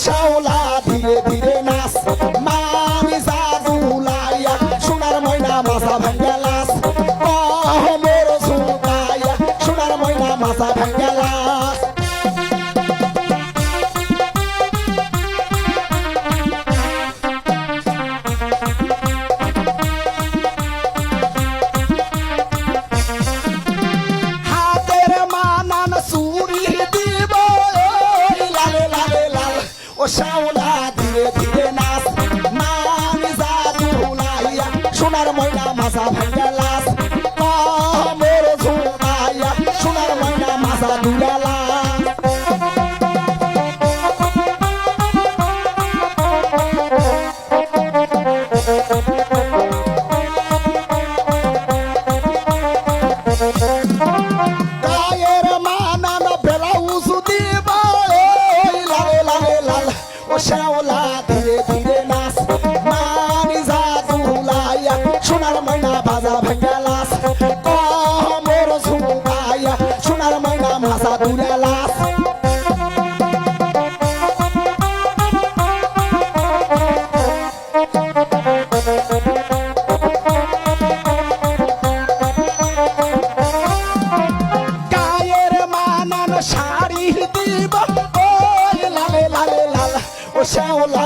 শ্যাওলা ধীরে ধীরে নাচ মামি জাদুলাইয়া সোনার ময়না মাথা ভাঙ্গা লাস মোর ঝুমকাইয়া সোনার ময়না মাথা ভাঙ্গা লাস হাতের মানান চুরি দিব লালে লালে লাল ও শ্যাওলা ধীরে ধীরে নাচ মামি জাদুলাইয়া সোনার ময়না মাথা ভাঙ্গা লাস মোর ঝুমকাইয়া সোনার ময়না মাথা দুলা লাস গায়ের মানান ব্লাউজ দিব লালে লালে লাল ও শ্যাওলা ধীরে ধীরে নাচ মামি জাদুলাইয়া সোনার ময়না বাজা ভাঙ্গা লাস মোর ঝুমকাইয়া সোনার ময়না মাথা দুলা লাস গায়ের মানান শাড়ি দিব লালে লালে লাল ও শ্যাওলা